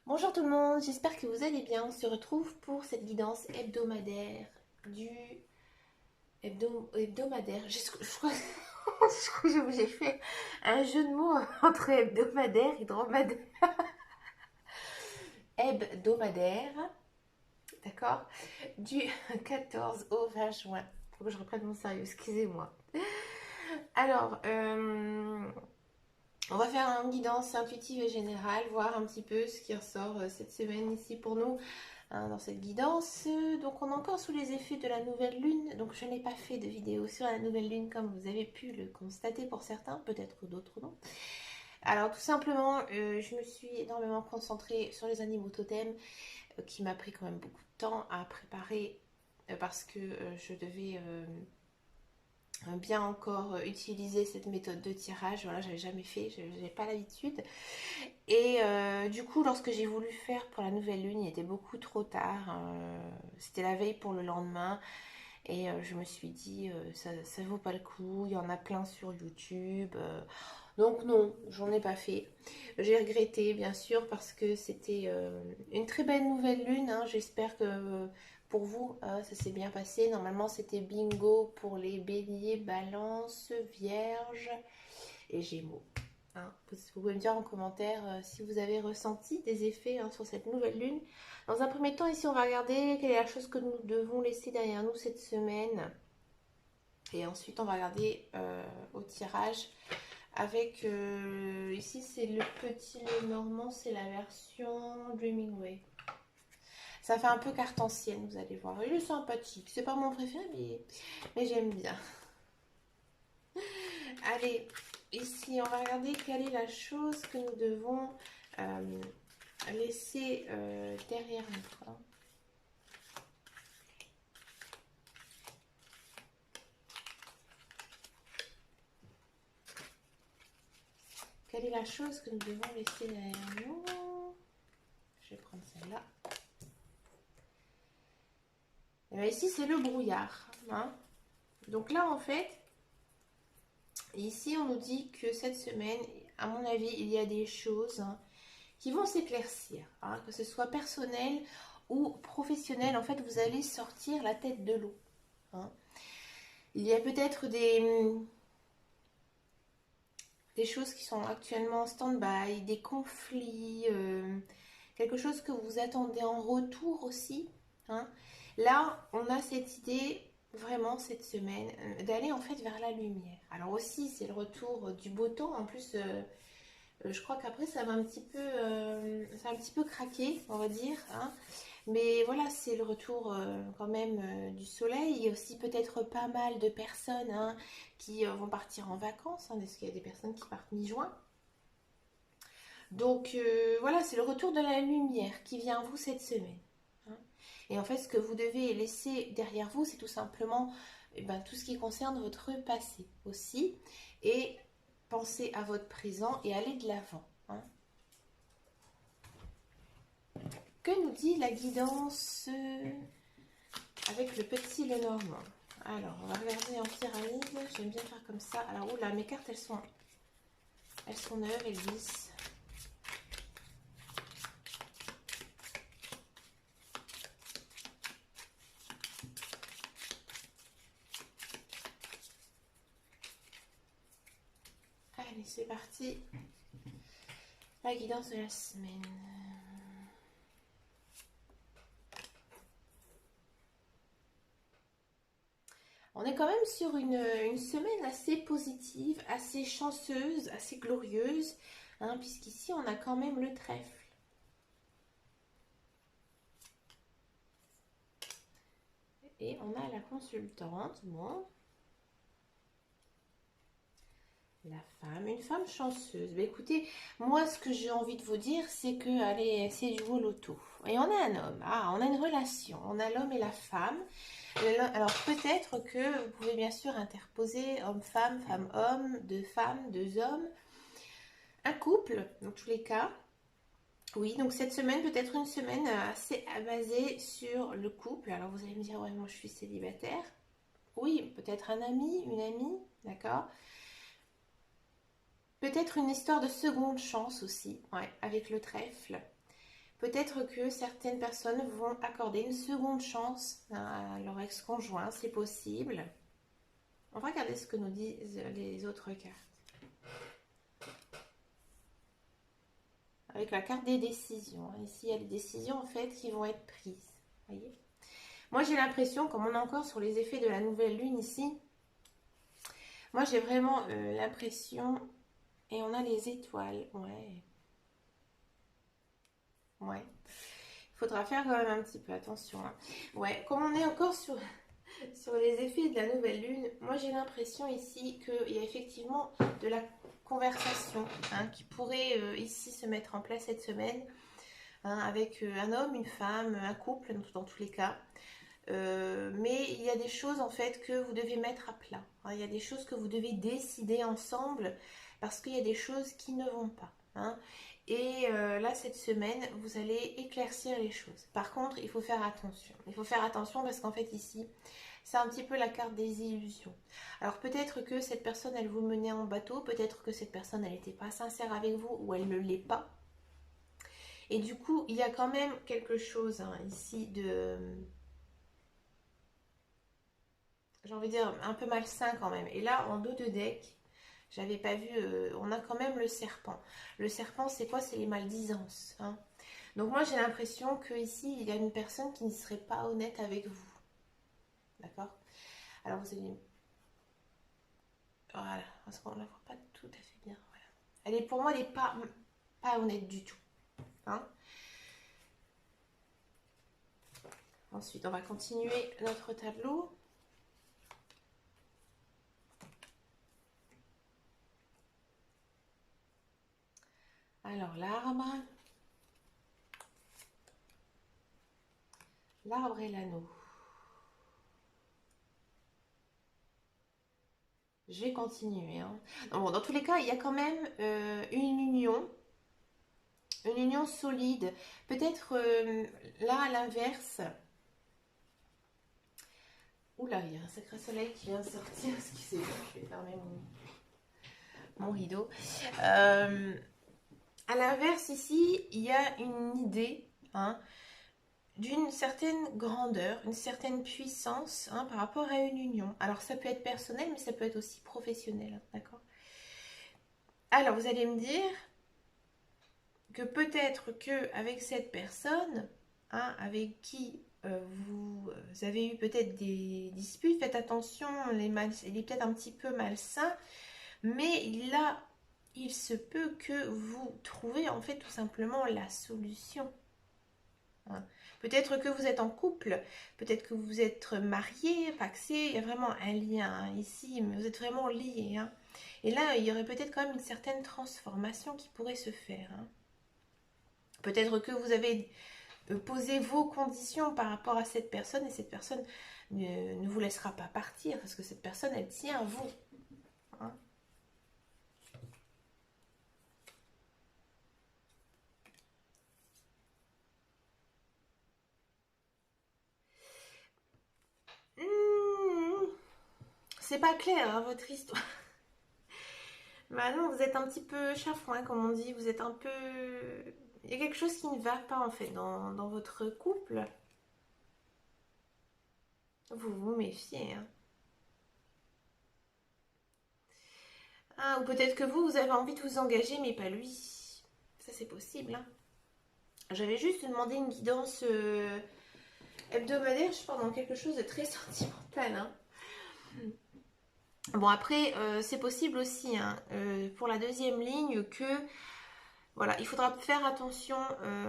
Bonjour tout le monde, j'espère que vous allez bien. On se retrouve pour cette guidance hebdomadaire du hebdomadaire. Je crois, je crois que j'ai fait un jeu de mots entre hebdomadaire et dromadaire. Hebdomadaire, d'accord? Du 14 au 20 juin. Faut que je reprenne mon sérieux, excusez-moi. Alors, on va faire une guidance intuitive et générale, voir un petit peu ce qui ressort cette semaine ici pour nous dans cette guidance. Donc on est encore sous les effets de la nouvelle lune, donc je n'ai pas fait de vidéo sur la nouvelle lune comme vous avez pu le constater pour certains, peut-être d'autres non. Alors tout simplement, je me suis énormément concentrée sur les animaux totems, qui m'a pris quand même beaucoup de temps à préparer parce que je devais bien encore utiliser cette méthode de tirage. Voilà, j'avais jamais fait, je n'avais pas l'habitude. Et du coup, lorsque j'ai voulu faire pour la nouvelle lune, il était beaucoup trop tard. C'était la veille pour le lendemain. Et je me suis dit, ça vaut pas le coup. Il y en a plein sur YouTube. Donc non, j'en ai pas fait. J'ai regretté, bien sûr, parce que c'était une très belle nouvelle lune, hein. J'espère que pour vous, ça s'est bien passé. Normalement, c'était bingo pour les béliers, balances, vierges et gémeaux. Hein. Vous pouvez me dire en commentaire si vous avez ressenti des effets sur cette nouvelle lune. Dans un premier temps, ici, on va regarder quelle est la chose que nous devons laisser derrière nous cette semaine. Et ensuite, on va regarder au tirage avec, ici, c'est le petit Lenormand, c'est la version Dreaming Way. Ça fait un peu carte ancienne, vous allez voir. Il est sympathique. C'est pas mon préféré, mais j'aime bien. Allez, ici, on va regarder quelle est la chose que nous devons laisser derrière nous. Hein. Quelle est la chose que nous devons laisser derrière nous? Je vais prendre celle-là. Et bien ici, c'est le brouillard. Hein. Donc là, en fait, ici, on nous dit que cette semaine, à mon avis, il y a des choses qui vont s'éclaircir. Hein, que ce soit personnel ou professionnel, en fait, vous allez sortir la tête de l'eau. Hein. Il y a peut-être des choses qui sont actuellement en stand-by, des conflits, quelque chose que vous attendez en retour aussi. Hein. Là, on a cette idée vraiment cette semaine d'aller en fait vers la lumière. Alors aussi, c'est le retour du beau temps. En plus, je crois qu'après, ça va un petit peu craquer, on va dire. Hein. Mais voilà, c'est le retour quand même du soleil. Il y a aussi peut-être pas mal de personnes qui vont partir en vacances, hein, parce qu'il y a des personnes qui partent mi-juin. Donc voilà, c'est le retour de la lumière qui vient à vous cette semaine. Hein. Et en fait, ce que vous devez laisser derrière vous, c'est tout simplement tout ce qui concerne votre passé aussi. Et penser à votre présent et aller de l'avant. Hein. Que nous dit la guidance avec le petit Lenormand? Alors, on va regarder en pyramide. J'aime bien faire comme ça. Alors, oula, mes cartes, elles sont neuves, elles glissent. Allez, c'est parti. La guidance de la semaine. On est quand même sur une semaine assez positive, assez chanceuse, assez glorieuse, hein, puisqu'ici on a quand même le trèfle. Et on a la consultante, bon, la femme, une femme chanceuse. Ben écoutez, moi ce que j'ai envie de vous dire, c'est que allez, c'est du au loto. Et on a un homme, on a une relation, on a l'homme et la femme. Alors peut-être que vous pouvez bien sûr interposer homme-femme, femme-homme, deux femmes, deux hommes, un couple, dans tous les cas. Oui, donc cette semaine peut être une semaine assez basée sur le couple. Alors vous allez me dire, ouais, moi je suis célibataire. Oui, peut-être un ami, une amie, d'accord. Peut-être une histoire de seconde chance aussi, ouais, avec le trèfle. Peut-être que certaines personnes vont accorder une seconde chance à leur ex-conjoint, c'est possible. On va regarder ce que nous disent les autres cartes. Avec la carte des décisions. Ici, il y a des décisions en fait qui vont être prises. Voyez. Moi, j'ai l'impression, comme on est encore sur les effets de la nouvelle lune ici, moi, j'ai vraiment l'impression... Et on a les étoiles, ouais. Ouais. Il faudra faire quand même un petit peu attention. Hein. Ouais, comme on est encore sur les effets de la nouvelle lune, moi j'ai l'impression ici qu'il y a effectivement de la conversation hein, qui pourrait ici se mettre en place cette semaine hein, avec un homme, une femme, un couple dans tous les cas. Mais il y a des choses en fait que vous devez mettre à plat. Hein. Il y a des choses que vous devez décider ensemble parce qu'il y a des choses qui ne vont pas. Hein. Et là, cette semaine, vous allez éclaircir les choses. Par contre, il faut faire attention. Il faut faire attention parce qu'en fait, ici, c'est un petit peu la carte des illusions. Alors, peut-être que cette personne, elle vous menait en bateau. Peut-être que cette personne, elle n'était pas sincère avec vous ou elle ne l'est pas. Et du coup, il y a quand même quelque chose hein, ici de... J'ai envie de dire un peu malsain quand même. Et là, en dos de deck, j'avais pas vu, on a quand même le serpent. Le serpent, c'est quoi? C'est les maldisances. Hein. Donc moi, j'ai l'impression qu'ici, il y a une personne qui ne serait pas honnête avec vous. D'accord? Alors vous allez... Voilà, parce qu'on ne la voit pas tout à fait bien. Voilà. Elle est, pour moi, elle n'est pas honnête du tout. Hein. Ensuite, on va continuer notre tableau. Alors, l'arbre. L'arbre et l'anneau. Je vais continuer. Hein. Bon, dans tous les cas, il y a quand même une union solide. Peut-être là, à l'inverse. Oula, il y a un sacré soleil qui vient de sortir. Excusez-moi, je vais fermer mon rideau. À l'inverse, ici, il y a une idée hein, d'une certaine grandeur, une certaine puissance hein, par rapport à une union. Alors, ça peut être personnel, mais ça peut être aussi professionnel. D'accord? Alors, vous allez me dire que peut-être qu'avec cette personne, hein, avec qui vous avez eu peut-être des disputes, faites attention, il est peut-être un petit peu malsain, mais là, il se peut que vous trouvez en fait tout simplement la solution. Hein. Peut-être que vous êtes en couple, peut-être que vous êtes marié, pacsé, il y a vraiment un lien hein, ici, mais vous êtes vraiment liés. Hein. Et là, il y aurait peut-être quand même une certaine transformation qui pourrait se faire. Hein. Peut-être que vous avez posé vos conditions par rapport à cette personne et cette personne ne vous laissera pas partir parce que cette personne, elle tient à vous. Hein. C'est pas clair, hein, votre histoire. Bah non, vous êtes un petit peu chafouin, comme on dit. Vous êtes un peu... Il y a quelque chose qui ne va pas, en fait, dans votre couple. Vous vous méfiez, hein. Ah, ou peut-être que vous avez envie de vous engager, mais pas lui. Ça, c'est possible, hein. J'avais juste demandé une guidance hebdomadaire, je pense, dans quelque chose de très sentimental, hein. Bon, après, c'est possible aussi, hein, pour la deuxième ligne, que... Voilà, il faudra faire attention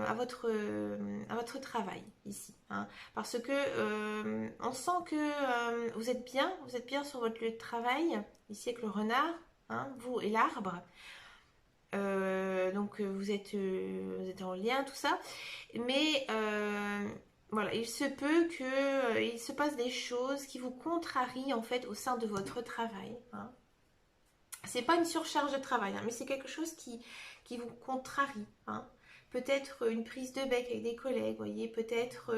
à votre travail ici. Hein, parce que on sent que vous êtes bien sur votre lieu de travail, ici avec le renard, hein, vous et l'arbre. Donc vous êtes en lien, tout ça. Mais voilà, il se peut qu'il se passe des choses qui vous contrarient en fait au sein de votre travail. Hein. C'est pas une surcharge de travail, hein, mais c'est quelque chose qui vous contrarie. Hein. Peut-être une prise de bec avec des collègues, voyez, peut-être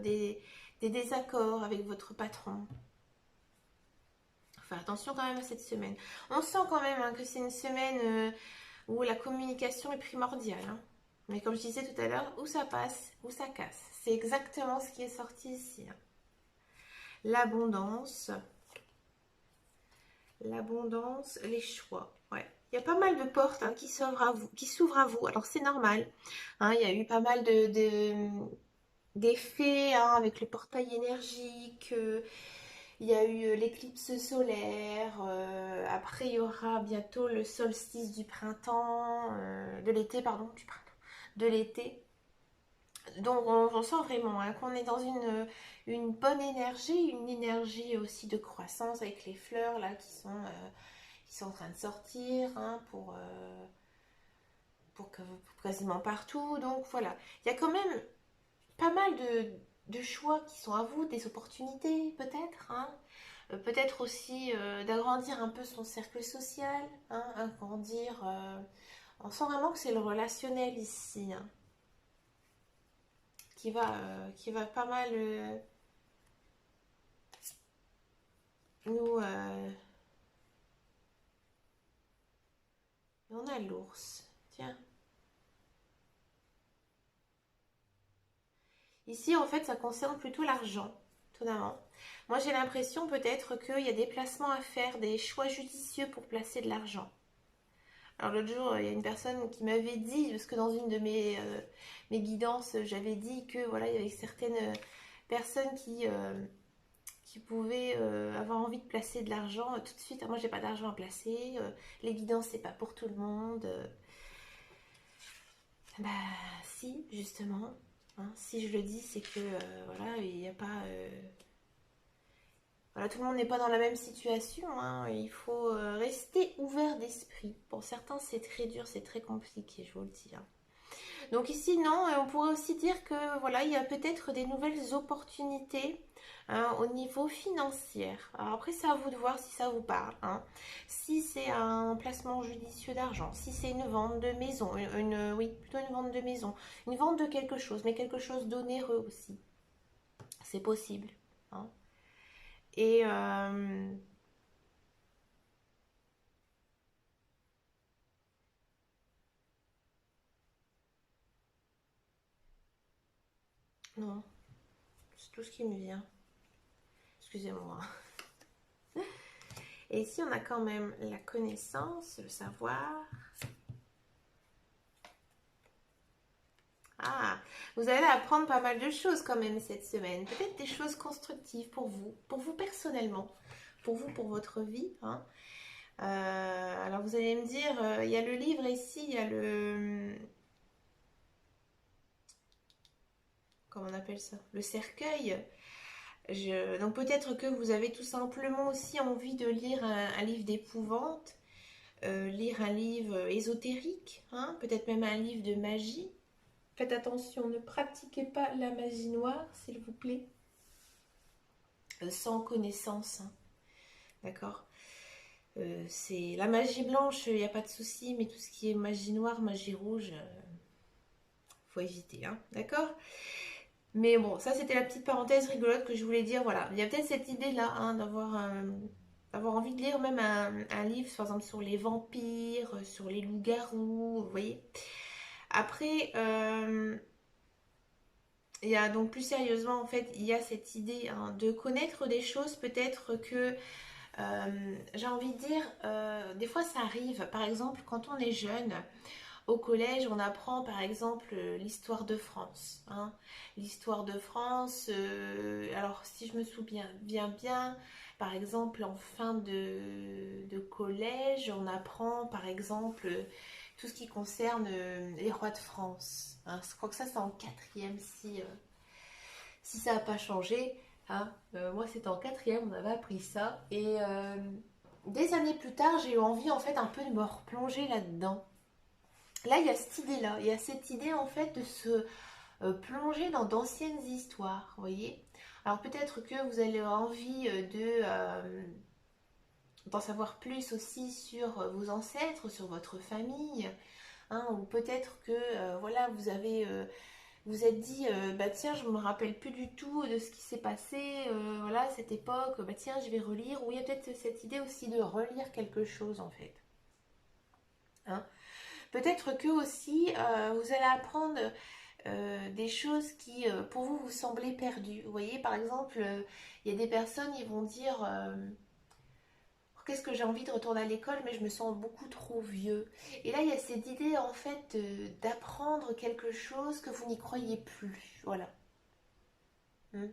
des désaccords avec votre patron. Enfin, attention quand même à cette semaine. On sent quand même hein, que c'est une semaine où la communication est primordiale. Hein. Mais comme je disais tout à l'heure, où ça passe, où ça casse. C'est exactement ce qui est sorti ici. Hein. L'abondance, les choix. Ouais. Il y a pas mal de portes hein, qui s'ouvrent à vous. Alors c'est normal. Hein, il y a eu pas mal d'effets hein, avec le portail énergique. Il y a eu l'éclipse solaire. Après, il y aura bientôt le solstice du printemps, de l'été, pardon, du printemps, de l'été. Donc on sent vraiment hein, qu'on est dans une bonne énergie, une énergie aussi de croissance avec les fleurs là qui sont en train de sortir hein, pour quasiment partout. Donc voilà, il y a quand même pas mal de choix qui sont à vous, des opportunités peut-être. Hein. Peut-être aussi d'agrandir un peu son cercle social, hein, agrandir. On sent vraiment que c'est le relationnel ici. Hein. Qui va pas mal nous... on a l'ours. Tiens. Ici, en fait, ça concerne plutôt l'argent, étonnamment. Moi, j'ai l'impression peut-être qu'il y a des placements à faire, des choix judicieux pour placer de l'argent. Alors l'autre jour, il y a une personne qui m'avait dit, parce que dans une de mes guidances, j'avais dit que voilà, il y avait certaines personnes qui pouvaient avoir envie de placer de l'argent tout de suite. Moi, j'ai pas d'argent à placer. Les guidances, c'est pas pour tout le monde. Bah, si, justement. Hein, si je le dis, c'est que voilà, il n'y a pas. Voilà, tout le monde n'est pas dans la même situation. Hein, il faut rester ouvert d'esprit. Pour certains, c'est très dur, c'est très compliqué, je vous le dis. Hein. Donc ici, non, on pourrait aussi dire que voilà, il y a peut-être des nouvelles opportunités hein, au niveau financier. Alors après, c'est à vous de voir si ça vous parle. Hein. Si c'est un placement judicieux d'argent, si c'est une vente de maison, oui, plutôt une vente de maison, une vente de quelque chose, mais quelque chose d'onéreux aussi. C'est possible. Hein. Et non, c'est tout ce qui me vient. Excusez-moi. Et ici, on a quand même la connaissance, le savoir. Ah, vous allez apprendre pas mal de choses quand même cette semaine. Peut-être des choses constructives pour vous personnellement, pour vous, pour votre vie. Hein. Alors vous allez me dire, il y a le livre ici, il y a le... Comment on appelle ça? Le cercueil. Donc peut-être que vous avez tout simplement aussi envie de lire un livre d'épouvante, lire un livre ésotérique, hein, peut-être même un livre de magie. Faites attention, ne pratiquez pas la magie noire, s'il vous plaît, sans connaissance. Hein, d'accord c'est la magie blanche, il n'y a pas de souci, mais tout ce qui est magie noire, magie rouge, faut éviter. Hein, d'accord mais bon, ça c'était la petite parenthèse rigolote que je voulais dire. Voilà, il y a peut-être cette idée-là hein, d'avoir envie de lire même un livre, par exemple, sur les vampires, sur les loups-garous, vous voyez. Après, il y a donc plus sérieusement, en fait, il y a cette idée hein, de connaître des choses, peut-être que, j'ai envie de dire, des fois ça arrive, par exemple, quand on est jeune, au collège, on apprend par exemple l'histoire de France. Hein. L'histoire de France, alors si je me souviens bien, par exemple en fin de collège, on apprend par exemple tout ce qui concerne les rois de France. Hein. Je crois que ça c'est en quatrième si ça n'a pas changé. Hein. Moi c'était en quatrième, on avait appris ça. Et des années plus tard, j'ai eu envie en fait un peu de me replonger là-dedans. Là, il y a cette idée-là, il y a cette idée en fait de se plonger dans d'anciennes histoires, vous voyez. Alors peut-être que vous avez envie d'en savoir plus aussi sur vos ancêtres, sur votre famille, hein, ou peut-être que voilà, vous êtes dit, bah tiens, je me rappelle plus du tout de ce qui s'est passé, voilà, à cette époque, bah tiens, je vais relire, ou il y a peut-être cette idée aussi de relire quelque chose en fait. Hein. Peut-être que aussi, vous allez apprendre des choses qui, pour vous, vous semblaient perdues. Vous voyez, par exemple, il y a des personnes, ils vont dire... qu'est-ce que j'ai envie de retourner à l'école, mais je me sens beaucoup trop vieux. Et là, il y a cette idée, en fait, d'apprendre quelque chose que vous n'y croyez plus. Voilà. Hmm.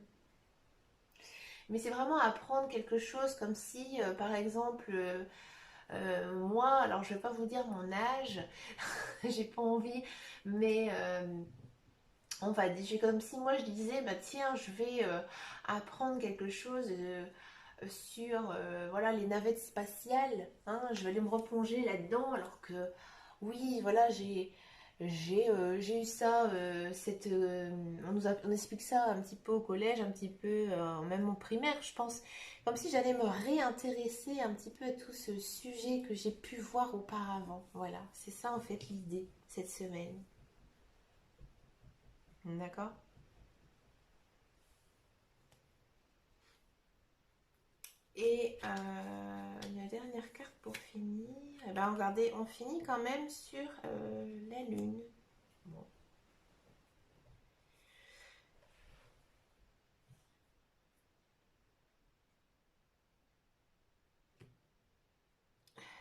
Mais c'est vraiment apprendre quelque chose comme si, par exemple, moi, alors je vais pas vous dire mon âge, j'ai pas envie, mais on va dire, j'ai comme si moi je disais, bah tiens, je vais apprendre quelque chose sur voilà, les navettes spatiales, hein, je vais aller me replonger là-dedans, alors que oui, voilà, j'ai eu ça, on explique ça un petit peu au collège, un petit peu, même en primaire, je pense, comme si j'allais me réintéresser un petit peu à tout ce sujet que j'ai pu voir auparavant. Voilà, c'est ça en fait l'idée cette semaine. D'accord? Et la dernière carte pour finir. Eh ben, regardez, on finit quand même sur la lune. Bon.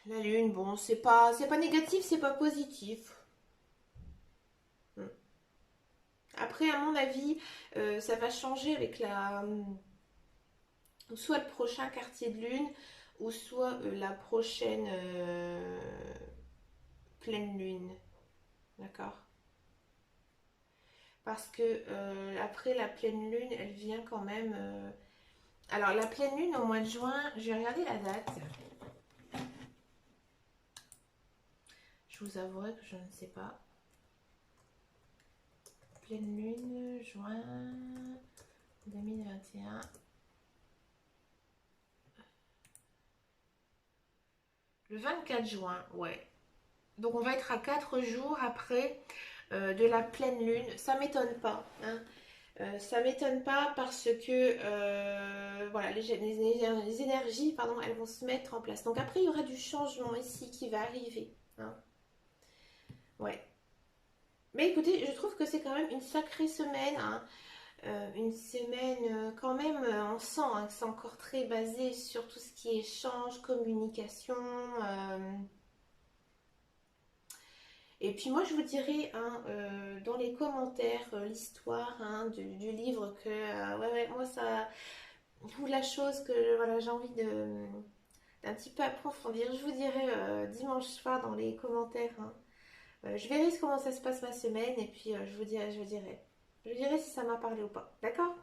La lune, bon, c'est pas négatif, c'est pas positif. Hmm. Après, à mon avis, ça va changer avec soit le prochain quartier de lune, ou soit la prochaine pleine lune. D'accord? Parce que après la pleine lune, elle vient quand même. Alors, la pleine lune au mois de juin, je vais regarder la date. Je vous avouerai que je ne sais pas. Pleine lune, juin 2021. Le 24 juin, ouais. Donc on va être à 4 jours après de la pleine lune. Ça m'étonne pas, hein. Ça m'étonne pas parce que voilà, les énergies, pardon, elles vont se mettre en place. Donc après, il y aura du changement ici qui va arriver, hein. Ouais. Mais écoutez, je trouve que c'est quand même une sacrée semaine, hein. Une semaine quand même, on sent hein, que c'est encore très basé sur tout ce qui est échange, communication. Et puis moi je vous dirais hein, dans les commentaires l'histoire hein, du livre que ouais, ouais, moi ça ou la chose que voilà, j'ai envie d'un petit peu approfondir. Je vous dirai dimanche soir dans les commentaires, hein. Je verrai comment ça se passe ma semaine et puis je vous dirai si ça m'a parlé ou pas. D'accord?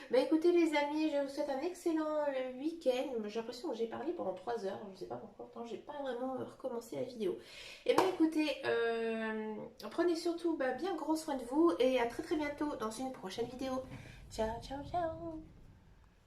Bah écoutez les amis, je vous souhaite un excellent week-end. J'ai l'impression que j'ai parlé pendant 3 heures. Je ne sais pas pourquoi, pourtant j'ai pas vraiment recommencé la vidéo. Et bien écoutez, prenez surtout bien gros soin de vous et à très très bientôt dans une prochaine vidéo. Ciao, ciao, ciao!